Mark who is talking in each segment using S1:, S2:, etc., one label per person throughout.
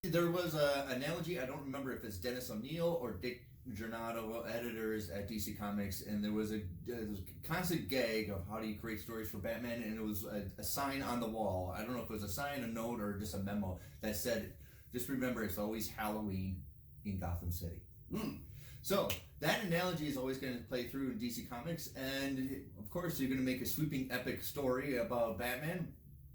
S1: There was an analogy. I don't remember if it's Dennis O'Neil or Dick Giornato, editors at DC Comics, and there was a constant gag of how do you create stories for Batman, and it was a sign on the wall. I don't know if it was a sign, a note, or just a memo that said, "Just remember, it's always Halloween in Gotham City." So that analogy is always going to play through in DC Comics, and of course, you're going to make a sweeping, epic story about Batman.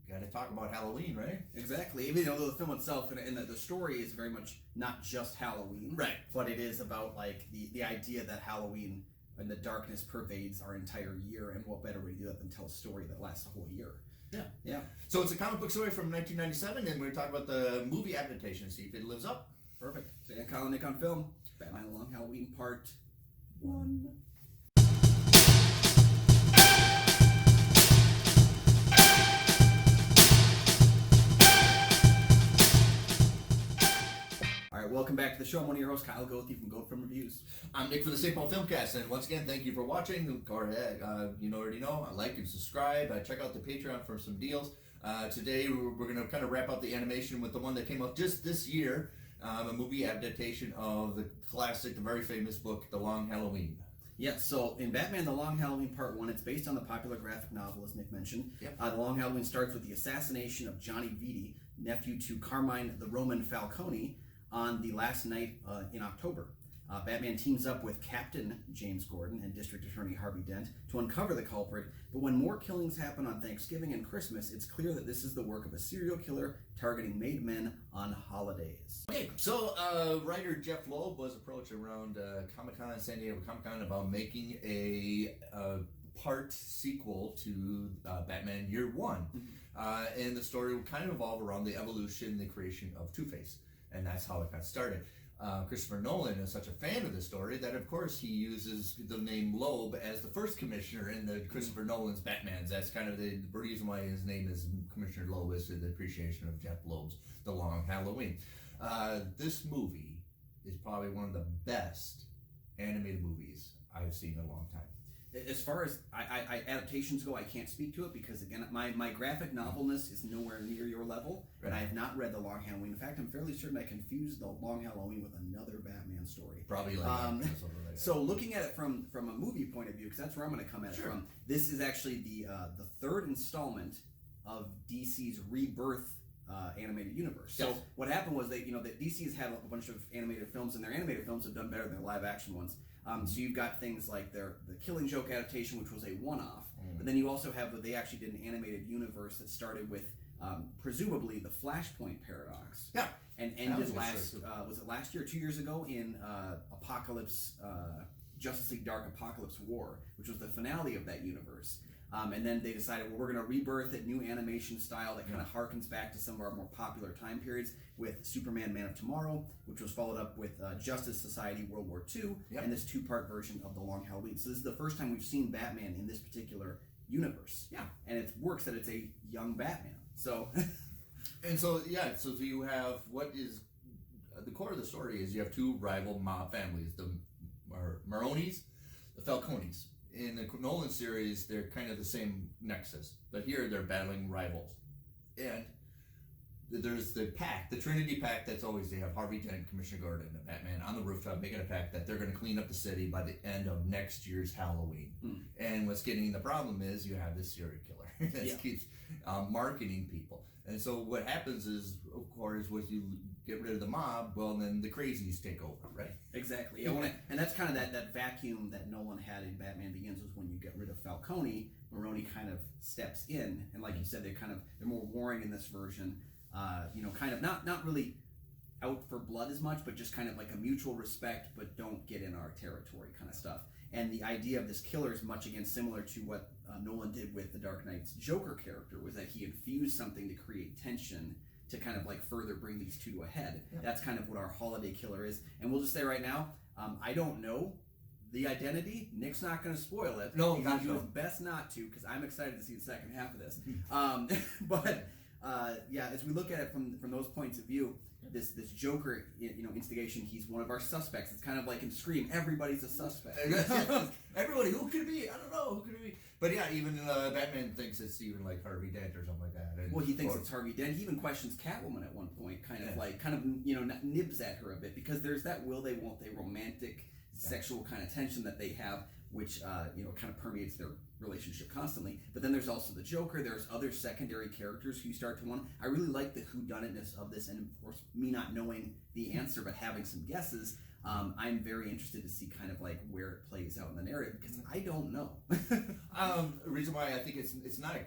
S1: Got to talk about Halloween, right?
S2: Exactly. Even though the film itself and the story is very much not just Halloween,
S1: right?
S2: But it is about like the idea that Halloween and the darkness pervades our entire year, and what better way to do that than tell a story that lasts a whole year?
S1: Yeah. So it's a comic book story from 1997, and we're going to talk about the movie adaptation, see if it lives up.
S2: Perfect. So yeah, Kyle and Nick on film. Batman: The Long Halloween Part 1. Welcome back to the show. I'm one of your hosts, Kyle Goethe from Goethe Film Reviews.
S1: I'm Nick for the St. Paul Filmcast, and once again, thank you for watching. Go ahead, you already know, like and subscribe. Check out the Patreon for some deals. Today, we're going to kind of wrap up the animation with the one that came out just this year, a movie adaptation of the classic, the very famous book, The Long Halloween.
S2: Yeah, so in Batman: The Long Halloween Part 1, it's based on the popular graphic novel, as Nick mentioned.
S1: Yep.
S2: The Long Halloween starts with the assassination of Johnny Vitti, nephew to Carmine the Roman Falcone, on the last night in October. Batman teams up with Captain James Gordon and District Attorney Harvey Dent to uncover the culprit, but when more killings happen on Thanksgiving and Christmas, it's clear that this is the work of a serial killer targeting made men on holidays.
S1: Okay, so writer Jeff Loeb was approached around Comic-Con, San Diego Comic-Con, about making a part sequel to Batman Year One. And the story would kind of evolve around the evolution, the creation of Two-Face. And that's how it got started. Christopher Nolan is such a fan of the story that, of course, he uses the name Loeb as the first commissioner in the Christopher Nolan's Batmans. That's kind of the reason why his name is Commissioner Loeb, is the appreciation of Jeff Loeb's The Long Halloween. This movie is probably one of the best animated movies I've seen in a long time.
S2: As far as adaptations go, I can't speak to it because, again, my graphic novelness is nowhere near your level, and I have not read The Long Halloween. In fact, I'm fairly certain I confused The Long Halloween with another Batman story.
S1: Probably like that.
S2: So looking at it from a movie point of view, because that's where I'm going to come at it from, this is actually the third installment of DC's Rebirth animated universe.
S1: Yes.
S2: So what happened was that DC's had a bunch of animated films, and their animated films have done better than their live action ones. So you've got things like the Killing Joke adaptation, which was a one-off, but then you also have they actually did an animated universe that started with presumably the Flashpoint paradox.
S1: Yeah.
S2: And ended was it last year or 2 years ago in Apocalypse, Justice League Dark Apocalypse War, which was the finale of that universe. And then they decided, well, we're going to rebirth it, new animation style that kind of harkens back to some of our more popular time periods with Superman Man of Tomorrow, which was followed up with Justice Society World War II, and this two-part version of The Long Halloween. So this is the first time we've seen Batman in this particular universe. Yeah. And it works that it's a young Batman. So...
S1: And so you have, what is the core of the story is you have two rival mob families, the Maronis, the Falcones. In the Nolan series, they're kind of the same nexus, but here they're battling rivals. And there's the pact, the Trinity Pact. That's always, they have Harvey Dent, Commissioner Gordon, and Batman on the rooftop making a pact that they're going to clean up the city by the end of next year's Halloween. And what's getting the problem is you have this serial killer that keeps marketing people. And so what happens is, of course, once you get rid of the mob, well, then the crazies take over, right?
S2: Exactly. And that's kind of that vacuum that Nolan had in Batman Begins, was when you get rid of Falcone, Maroni kind of steps in, and like you said, they're more warring in this version. Kind of not really out for blood as much, but just kind of like a mutual respect, but don't get in our territory kind of stuff. And the idea of this killer is much, again, similar to what Nolan did with the Dark Knight's Joker character, was that he infused something to create tension to kind of like further bring these two to a head. Yeah. That's kind of what our holiday killer is. And we'll just say right now, I don't know the identity. Nick's not going to spoil it.
S1: No,
S2: he's best not to, because I'm excited to see the second half of this. But as we look at it from those points of view, this Joker, instigation, he's one of our suspects. It's kind of like in Scream, everybody's a suspect.
S1: Everybody, who could it be? I don't know, who could it be? But yeah, even Batman thinks it's even like Harvey Dent or something like that. And,
S2: well, he thinks it's Harvey Dent. He even questions Catwoman at one point, kind of nibs at her a bit, because there's that will they, won't they romantic sexual kind of tension that they have, which kind of permeates their relationship constantly. But then there's also the Joker. There's other secondary characters who you start to wonder. I really like the whodunitness of this, and of course, me not knowing the answer but having some guesses. I'm very interested to see kind of like where it plays out in the narrative, because I don't know.
S1: The reason why I think it's not a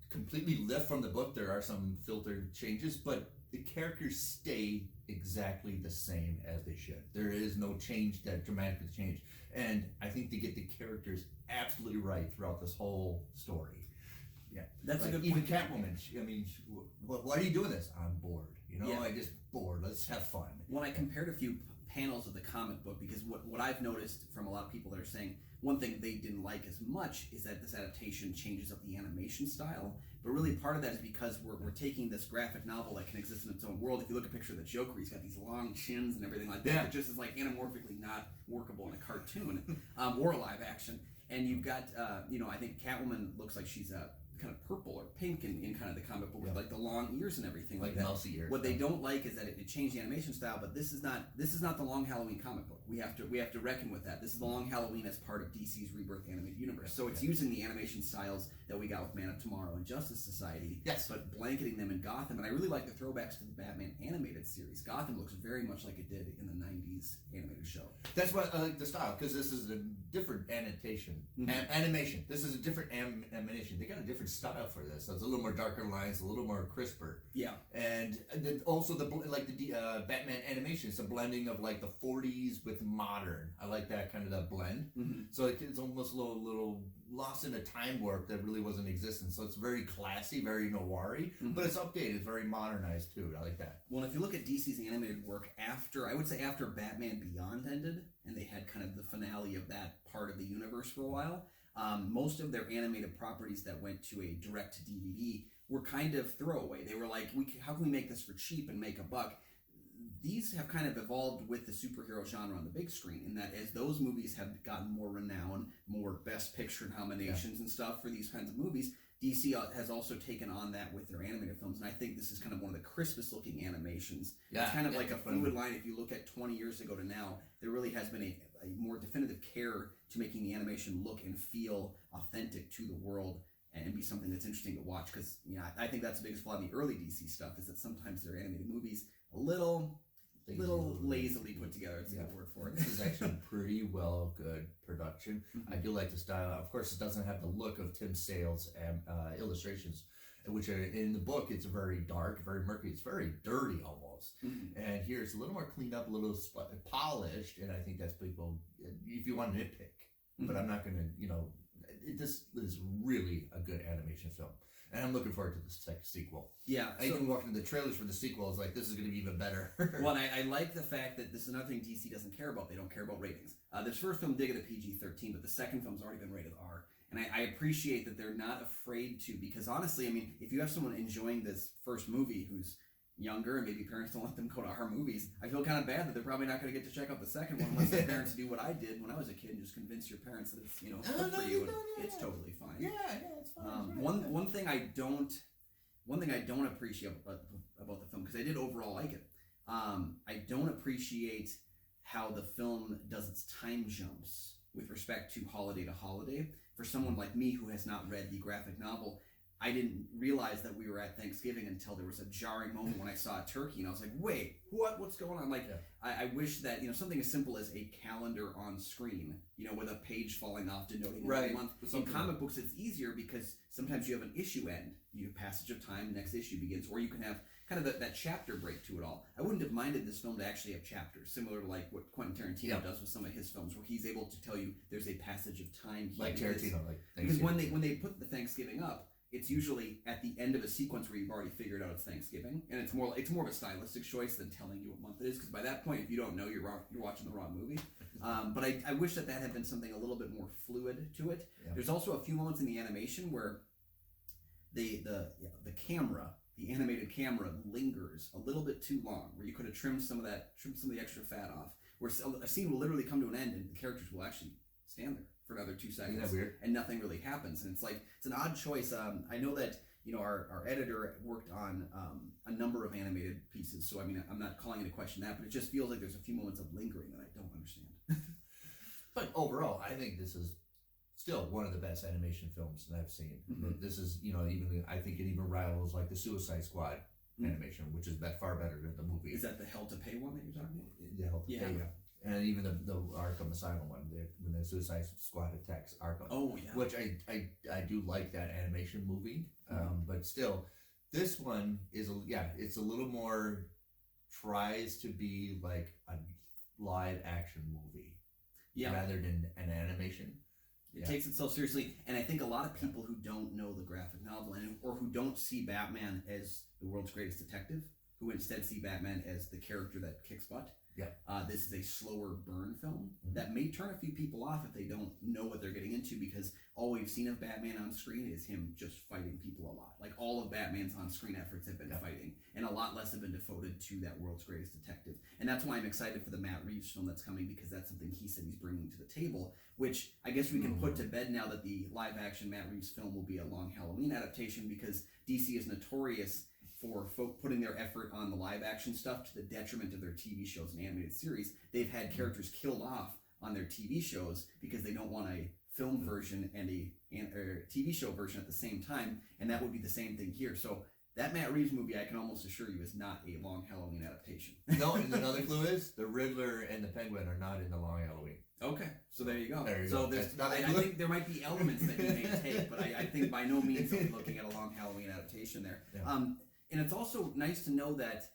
S1: completely lift from the book. There are some filtered changes, but the characters stay exactly the same as they should. There is no change that dramatically changed, and I think they get the characters absolutely right throughout this whole story. Yeah,
S2: that's
S1: like,
S2: a good
S1: even
S2: point.
S1: Catwoman. Why are you doing this? I'm bored. I just bored. Let's have fun.
S2: When I compared a few panels of the comic book, because what I've noticed from a lot of people that are saying one thing they didn't like as much is that this adaptation changes up the animation style. But really part of that is because we're taking this graphic novel that can exist in its own world. If you look at a picture of the Joker, he's got these long chins and everything like that.
S1: Yeah.
S2: It just is like anamorphically not workable in a cartoon or a live action. And you've got, I think Catwoman looks like she's kind of purple or pink in kind of the comic book with like the long ears and everything like that.
S1: Mousy ears.
S2: What they don't like is that it changed the animation style, but this is not the Long Halloween comic book. We have to reckon with that. This is the Long Halloween as part of DC's Rebirth animated universe. So it's using the animation styles that we got with Man of Tomorrow and Justice Society, but blanketing them in Gotham. And I really like the throwbacks to the Batman animated series. Gotham looks very much like it did in the 90s animated show.
S1: That's what I like the style, because this is a different animation. This is a different animation. They got a different style for this. So it's a little more darker lines, a little more crisper.
S2: Yeah.
S1: And then also the Batman animation. It's a blending of like the 40s with modern. I like that kind of that blend. So it's almost a little lost in a time warp that really wasn't existent. So it's very classy, very noir-y, but it's updated, it's very modernized too. I like that.
S2: Well, if you look at DC's animated work after Batman Beyond ended, and they had kind of the finale of that part of the universe for a while, most of their animated properties that went to a direct-to-DVD were kind of throwaway. They were like, how can we make this for cheap and make a buck? These have kind of evolved with the superhero genre on the big screen, in that as those movies have gotten more renown, more Best Picture nominations and stuff for these kinds of movies, DC has also taken on that with their animated films, and I think this is kind of one of the crispest looking animations. It's kind of like a fluid line. If you look at 20 years ago to now, there really has been a more definitive care to making the animation look and feel authentic to the world and be something that's interesting to watch, because I think that's the biggest flaw in the early DC stuff, is that sometimes their animated movies a little lazily put together. It's a good word for it.
S1: This is actually pretty good production. I do like the style. Of course, it doesn't have the look of Tim Sale's illustrations, which are in the book. It's very dark, very murky. It's very dirty almost. And here it's a little more cleaned up, a little polished. And I think that's people, if you want to nitpick. But I'm not going to, this is really a good animation film. And I'm looking forward to the sequel.
S2: Yeah.
S1: I even walked into the trailers for the sequel. I was like, this is going to be even better.
S2: Well, I like the fact that this is another thing DC doesn't care about. They don't care about ratings. This first film did get a PG-13, but the second film's already been rated R. And I appreciate that they're not afraid to, because honestly, I mean, if you have someone enjoying this first movie who's younger and maybe parents don't let them go to our movies, I feel kind of bad that they're probably not going to get to check out the second one unless their parents do what I did when I was a kid and just convince your parents that it's good for you, and it's totally fine.
S1: Yeah, it's fine.
S2: One thing I don't appreciate about the film, because I did overall like it, I don't appreciate how the film does its time jumps with respect to holiday to holiday. For someone like me who has not read the graphic novel, I didn't realize that we were at Thanksgiving until there was a jarring moment when I saw a turkey, and I was like, wait, what's going on? Like, I wish that, something as simple as a calendar on screen, with a page falling off denoting a month. In comic books, it's easier because sometimes you have an issue end. You have passage of time, next issue begins, or you can have kind of that chapter break to it all. I wouldn't have minded this film to actually have chapters, similar to like what Quentin Tarantino does with some of his films, where he's able to tell you there's a passage of time.
S1: Like Tarantino,
S2: because when they put the Thanksgiving up, it's usually at the end of a sequence where you've already figured out it's Thanksgiving, and it's more of a stylistic choice than telling you what month it is, because by that point, if you don't know, you're watching the wrong movie. But I wish that had been something a little bit more fluid to it. There's also a few moments in the animation where the camera the animated camera lingers a little bit too long, where you could have trimmed some of the extra fat off, where a scene will literally come to an end and the characters will actually stand there for another 2 seconds.
S1: Isn't that weird?
S2: And nothing really happens. And it's an odd choice. I know that, our editor worked on a number of animated pieces, so I mean, I'm not calling into question that, but it just feels like there's a few moments of lingering that I don't understand.
S1: But overall, I think this is still one of the best animation films that I've seen.
S2: Mm-hmm.
S1: This is, I think it even rivals like the Suicide Squad animation, which is far better than the movie.
S2: Is that the Hell to Pay one that you're talking about?
S1: The Hell to Pay, yeah. And even the Arkham Asylum one, when the Suicide Squad attacks Arkham.
S2: Oh, yeah.
S1: Which I do like that animation movie, but still, this one is, it's a little more, tries to be like a live action movie rather than an animation.
S2: It takes itself seriously, and I think a lot of people who don't know the graphic novel or who don't see Batman as the world's greatest detective, who instead see Batman as the character that kicks butt. This is a slower burn film that may turn a few people off if they don't know what they're getting into, because all we've seen of Batman on screen is him just fighting people a lot. Like, all of Batman's on-screen efforts have been fighting, and a lot less have been devoted to that world's greatest detective. And that's why I'm excited for the Matt Reeves film that's coming, because that's something he said he's bringing to the table, which I guess we can put to bed now that the live-action Matt Reeves film will be a Long Halloween adaptation, because DC is notorious for putting their effort on the live-action stuff to the detriment of their TV shows and animated series. They've had characters killed off on their TV shows because they don't want a film version and a TV show version at the same time, and that would be the same thing here. So that Matt Reeves movie, I can almost assure you, is not a Long Halloween adaptation.
S1: No, and another clue is the Riddler and the Penguin are not in the Long Halloween.
S2: Okay, so there you go.
S1: There you
S2: so
S1: go.
S2: I think there might be elements that he may take, but I think by no means are we looking at a Long Halloween adaptation there.
S1: Yeah.
S2: And it's also nice to know that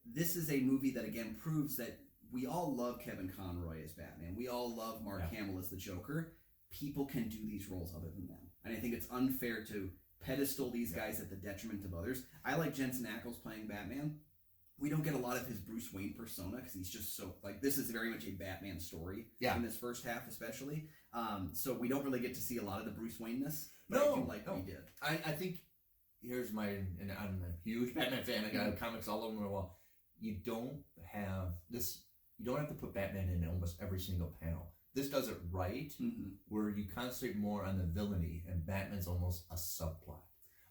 S2: this is a movie that, again, proves that we all love Kevin Conroy as Batman. We all love Mark Hamill as the Joker. People can do these roles other than them. And I think it's unfair to pedestal these guys at the detriment of others. I like Jensen Ackles playing Batman. We don't get a lot of his Bruce Wayne persona because he's just so, like, this is very much a Batman story in this first half especially. So we don't really get to see a lot of the Bruce Wayne-ness. But I do like what he did.
S1: I think, here's my, and I'm a huge Batman fan, I got comics all over my wall. You don't have to put Batman in almost every single panel. This does it right, where you concentrate more on the villainy, and Batman's almost a subplot.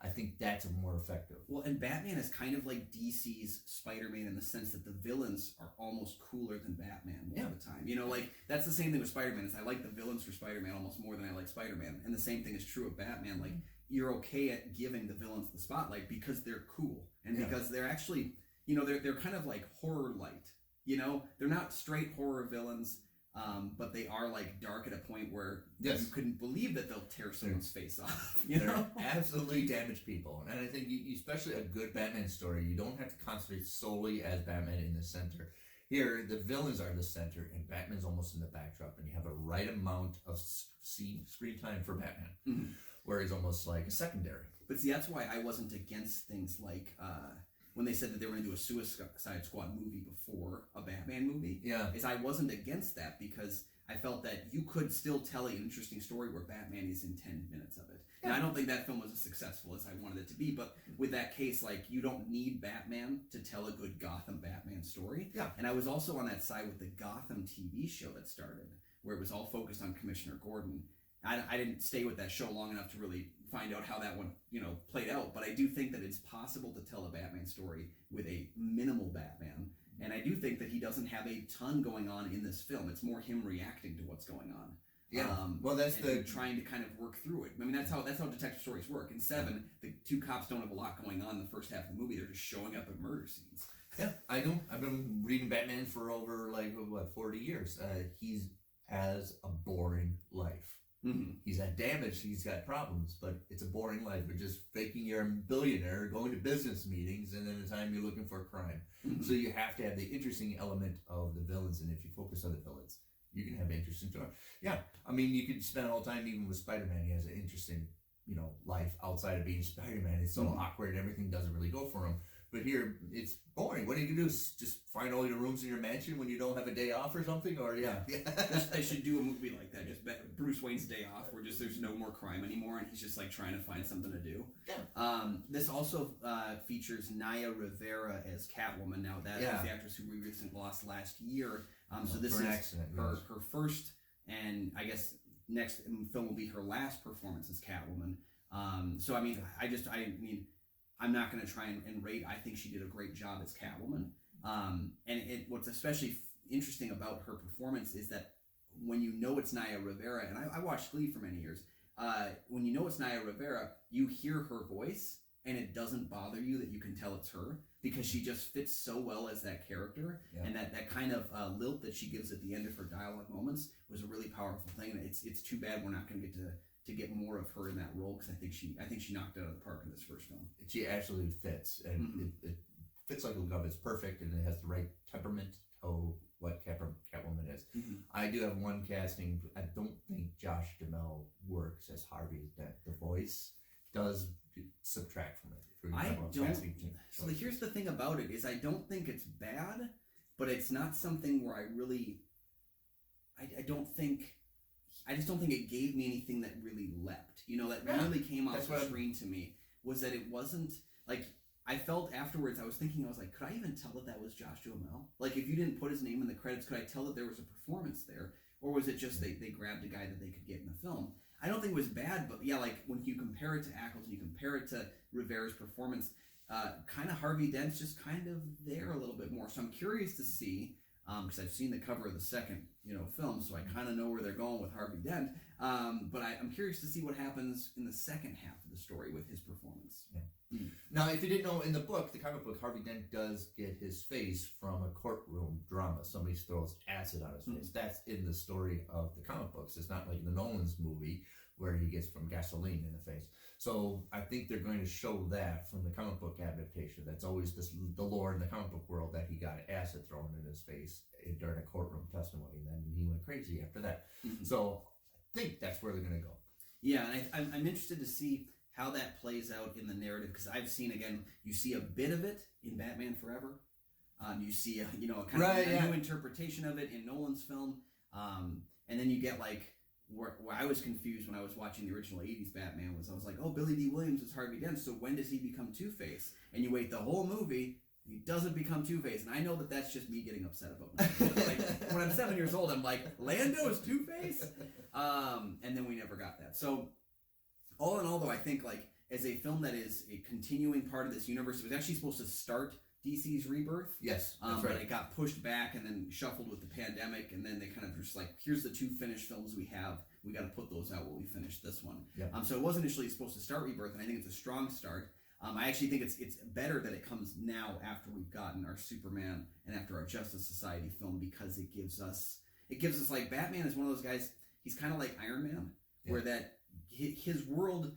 S1: I think that's more effective.
S2: Well, and Batman is kind of like DC's Spider-Man in the sense that the villains are almost cooler than Batman most of the time. Like, that's the same thing with Spider-Man. Is I like the villains for Spider-Man almost more than I like Spider-Man. And the same thing is true of Batman. Like, you're okay at giving the villains the spotlight because they're cool. And because they're actually, they're kind of like horror light. They're not straight horror villains. But they are like dark at a point where you couldn't believe that they'll tear someone's face off.
S1: They're absolutely damaged people, and I think especially a good Batman story, you don't have to concentrate solely as Batman in the center. Here, the villains are the center, and Batman's almost in the backdrop, and you have a right amount of screen time for Batman, where he's almost like a secondary.
S2: But see, that's why I wasn't against things like when they said that they were going to do a Suicide Squad movie before a Batman movie. Is I wasn't against that because I felt that you could still tell an interesting story where Batman is in 10 minutes of it. And I don't think that film was as successful as I wanted it to be, but with that case, like, you don't need Batman to tell a good Gotham Batman story. And I was also on that side with the Gotham TV show that started, where it was all focused on Commissioner Gordon. I didn't stay with that show long enough to really find out how that one, played out. But I do think that it's possible to tell a Batman story with a minimal Batman. And I do think that he doesn't have a ton going on in this film. It's more him reacting to what's going on.
S1: Well, that's
S2: trying to kind of work through it. I mean, that's how detective stories work. In 7, the two cops don't have a lot going on in the first half of the movie. They're just showing up at murder scenes.
S1: Yeah, I know. I've been reading Batman for over 40 years. He has a boring life. He's had damage, he's got problems, but it's a boring life. You're just faking you're a billionaire, going to business meetings, and then the time you're looking for a crime. So you have to have the interesting element of the villains, and if you focus on the villains, you can have interesting story. Yeah, I mean, you could spend all time, even with Spider-Man, he has an interesting, life outside of being Spider-Man. It's so awkward, everything doesn't really go for him. But here, it's boring. What are you going to do? Just find all your rooms in your mansion when you don't have a day off or something? Or,
S2: They should do a movie like that. Just Bruce Wayne's day off, where just there's no more crime anymore, and he's just like trying to find something to do.
S1: Yeah.
S2: This also features Naya Rivera as Catwoman. Now, that is the actress who we recently lost last year. So this is her first, and I guess next film will be her last performance as Catwoman. So I mean, I'm not going to try and rate. I think she did a great job as Catwoman. And what's especially interesting about her performance is that when you know it's Naya Rivera, and I watched Glee for many years, when you know it's Naya Rivera, you hear her voice, and it doesn't bother you that you can tell it's her, because she just fits so well as that character, and that kind of lilt that she gives at the end of her dialogue moments was a really powerful thing. And it's too bad we're not going to get to get more of her in that role, because I think she knocked it out of the park in this first film.
S1: She absolutely fits, and it fits like a glove. It's perfect, and it has the right temperament to what Catwoman is. I do have one casting. I don't think Josh Duhamel works as Harvey Dent. The voice does subtract from it.
S2: I don't. So here's the thing about it is I don't think it's bad, but it's not something where I really. I just don't think it gave me anything that really leapt. That really came off the screen to me, was that it wasn't like, I felt afterwards, I was like, could I even tell that was Josh Duhamel? Like, if you didn't put his name in the credits, could I tell that there was a performance there? Or was it just they grabbed a guy that they could get in the film? I don't think it was bad, but yeah, like when you compare it to Ackles and you compare it to Rivera's performance, kind of Harvey Dent's just kind of there a little bit more. So I'm curious to see, because I've seen the cover of the second film, so I kind of know where they're going with Harvey Dent. But I'm curious to see what happens in the second half of the story with his performance.
S1: Yeah. Now, if you didn't know, in the comic book, Harvey Dent does get his face from a courtroom drama. Somebody throws acid on his face. That's in the story of the comic books. It's not like the Nolan's movie where he gets from gasoline in the face. So I think they're going to show that from the comic book adaptation. That's always the lore in the comic book world, that he got acid thrown in his face during a courtroom testimony, and then he went crazy after that. So I think that's where they're going to go.
S2: Yeah, and I'm interested to see how that plays out in the narrative, because I've seen, again, you see a bit of it in Batman Forever. You see a new interpretation of it in Nolan's film, and then you get like where I was confused when I was watching the original 80s Batman I was like, oh, Billy D. Williams is Harvey Dent, so when does he become Two-Face? And you wait the whole movie, and he doesn't become Two-Face. And I know that that's just me getting upset about myself. Like, when I'm 7 years old, I'm like, Lando's Two-Face? And then we never got that. So all in all, though, I think like as a film that is a continuing part of this universe, it was actually supposed to start DC's Rebirth.
S1: Yes, that's right.
S2: But it got pushed back and then shuffled with the pandemic, and then they kind of just like, here's the 2 finished films we have. We got to put those out while we finish this one.
S1: Yep.
S2: So it wasn't initially supposed to start Rebirth, and I think it's a strong start. I actually think it's better that it comes now after we've gotten our Superman and after our Justice Society film, because it gives us like, Batman is one of those guys. He's kind of like Iron Man, where that his world,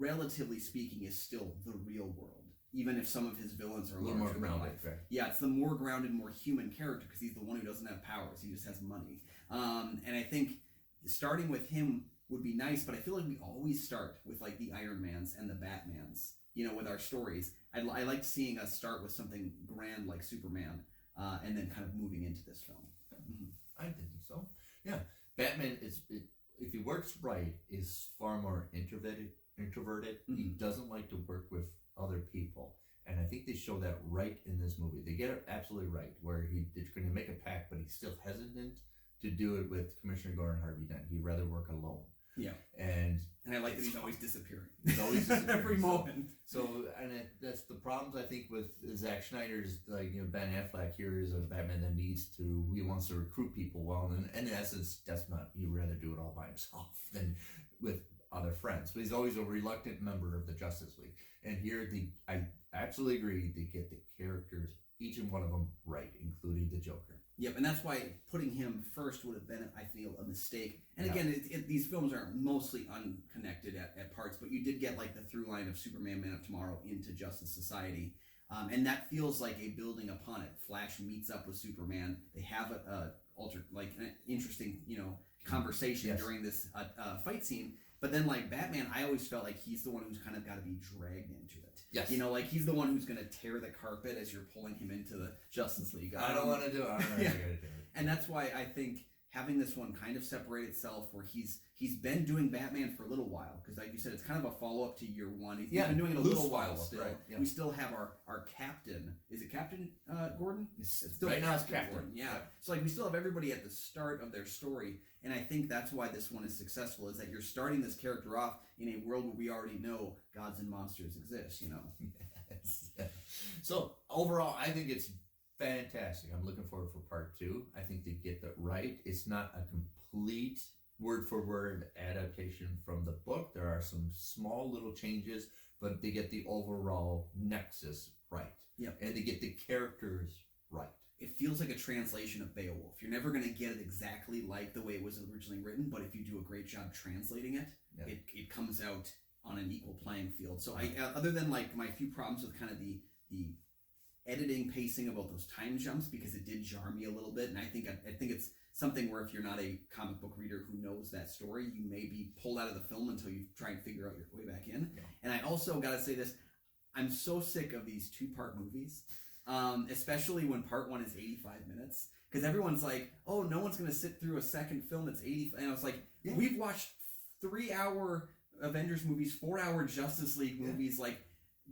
S2: relatively speaking, is still the real world. Even if some of his villains are a little more grounded. Right. Yeah, it's the more grounded, more human character, because he's the one who doesn't have powers. He just has money. And I think starting with him would be nice, but I feel like we always start with like the Iron Mans and the Batmans, with our stories. I like seeing us start with something grand like Superman, and then kind of moving into this film.
S1: I think so. Yeah. Batman if he works right, is far more introverted. He doesn't like to work with other people, and I think they show that right in this movie. They get it absolutely right, where they're going to make a pact, but he's still hesitant to do it with Commissioner Gordon and Harvey Dent. He'd rather work alone.
S2: Yeah,
S1: and
S2: I like that he's always disappearing.
S1: He's always disappearing.
S2: Every moment.
S1: That's the problems, I think, with Zack Snyder's, like, Ben Affleck here is a Batman that he wants to recruit people well, and in essence, he'd rather do it all by himself than with other friends. But he's always a reluctant member of the Justice League. And here, I absolutely agree, they get the characters, each and one of them, right, including the Joker.
S2: Yep, and that's why putting him first would have been, I feel, a mistake. And again, these films are mostly unconnected at parts, but you did get like the through line of Superman, Man of Tomorrow into Justice Society. And that feels like a building upon it. Flash meets up with Superman. They have an interesting, conversation during this fight scene. But then like Batman, I always felt like he's the one who's kind of got to be dragged into it.
S1: Yes.
S2: You know, like he's the one who's going to tear the carpet as you're pulling him into the Justice League.
S1: I don't want to do it. I don't know.
S2: Yeah.
S1: I gotta do it.
S2: And that's why I think having this one kind of separate itself, where he's been doing Batman for a little while, because like you said, it's kind of a follow up to year one. He's been doing it a little while still.
S1: Right, yeah.
S2: We still have our captain. Is it Captain Gordon?
S1: It's
S2: still
S1: right now it's Captain
S2: Gordon. Yeah. So like we still have everybody at the start of their story, and I think that's why this one is successful. Is that you're starting this character off in a world where we already know gods and monsters exist. You know.
S1: Yes. So overall, I think it's fantastic. I'm looking forward for part 2. I think they get that right. It's not a complete word for word adaptation from the book. There are some small little changes, but they get the overall nexus right.
S2: Yep.
S1: And they get the characters right.
S2: It feels like a translation of Beowulf. You're never going to get it exactly like the way it was originally written, but if you do a great job translating it,
S1: Yeah.
S2: it comes out on an equal playing field. So I, other than like my few problems with kind of the editing pacing about those time jumps, because it did jar me a little bit, and I think it's something where if you're not a comic book reader who knows that story, you may be pulled out of the film until you try and figure out your way back in.
S1: Yeah.
S2: And I also gotta say this, I'm so sick of these 2-part movies, especially when part 1 is 85 minutes, because everyone's like, oh, no one's gonna sit through a second film that's 80, and I was like,
S1: Yeah.
S2: We've watched 3-hour Avengers movies, 4-hour Justice League movies, like,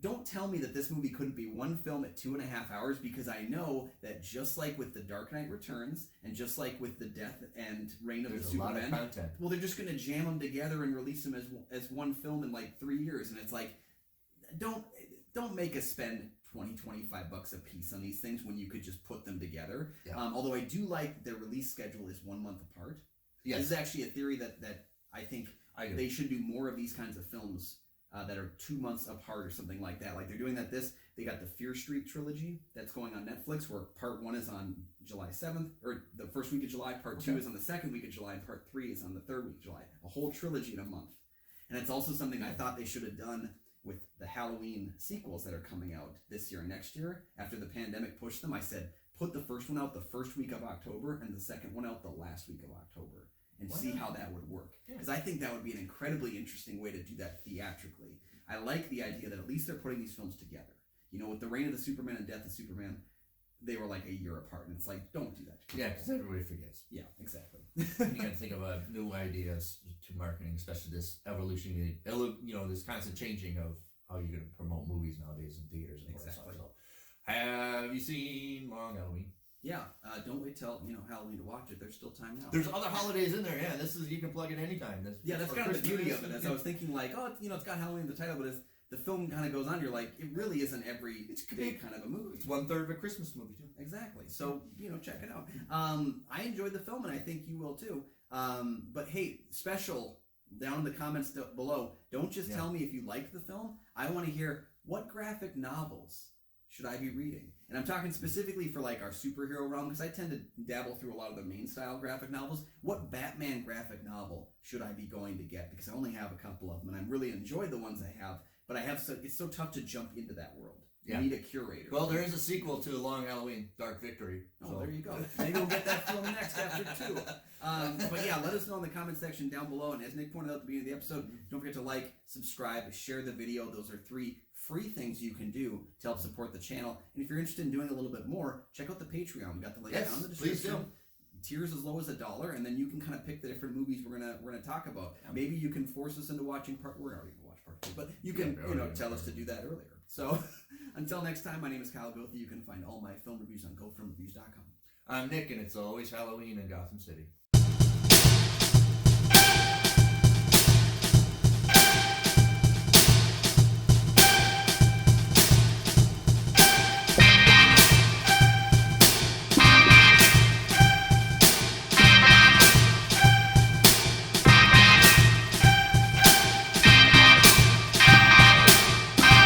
S2: don't tell me that this movie couldn't be one film at 2.5 hours, because I know that just like with The Dark Knight Returns and just like with the Death and Reign of the
S1: There's a lot
S2: Superman,
S1: of content.
S2: well, they're just going to jam them together and release them as one film in like 3 years. And it's like, don't make us spend $20-$25 a piece on these things when you could just put them together.
S1: Yeah.
S2: Although I do like their release schedule is 1 month apart.
S1: Yes.
S2: This is actually a theory that I think
S1: I agree.
S2: they should do more of these kinds of films that are 2 months apart or something like that. Like they're doing that. They got the Fear Street trilogy that's going on Netflix, where part 1 is on July 7th, or the first week of July. Part 2 is on the second week of July, and part 3 is on the third week of July. A whole trilogy in a month. And it's also something I thought they should have done with the Halloween sequels that are coming out this year and next year. After the pandemic pushed them, I said, put the first one out the first week of October and the second one out the last week of October, and see how that would work. Because I think that would be an incredibly interesting way to do that theatrically. I like the idea that at least they're putting these films together. You know, with the Reign of the Superman and Death of Superman, they were like a year apart, and it's like, don't do that.
S1: Yeah, because everybody forgets.
S2: Yeah, exactly.
S1: You got to think of new ideas to marketing, especially this evolution, this constant changing of how you're going to promote movies nowadays in theaters and all that stuff. So, have you seen Long Halloween?
S2: Yeah, don't wait till Halloween to watch it. There's still time now.
S1: There's other holidays in there. Yeah, you can plug it anytime.
S2: That's kind of the beauty of it. As I was thinking, like, it's got Halloween in the title, but as the film kind of goes on, you're like, it really isn't every day kind of a movie.
S1: It's 1/3 of a Christmas movie too.
S2: Exactly. So check it out. I enjoyed the film, and I think you will too. But hey, special down in the comments below. Don't just tell me if you liked the film. I want to hear, what graphic novels should I be reading? And I'm talking specifically for like our superhero realm, because I tend to dabble through a lot of the main style graphic novels. What Batman graphic novel should I be going to get? Because I only have a couple of them, and I really enjoy the ones I have, but it's so tough to jump into that world. You need a curator.
S1: Well, there is a sequel to Long Halloween, Dark Victory.
S2: Oh, there you go. Maybe we'll get that film next after 2. But yeah, let us know in the comment section down below. And as Nick pointed out at the beginning of the episode, don't forget to like, subscribe, share the video. Those are 3 free things you can do to help support the channel. And if you're interested in doing a little bit more, check out the Patreon. We got the link down in the description.
S1: Please do.
S2: Tiers as low as $1, and then you can kind of pick the different movies we're gonna talk about. Maybe you can force us into watching we're already gonna watch part 2, but you can tell us to do that earlier. So until next time, my name is Kyle Goethe. You can find all my film reviews on GoFilmReviews.com.
S1: I'm Nick, and it's always Halloween in Gotham City.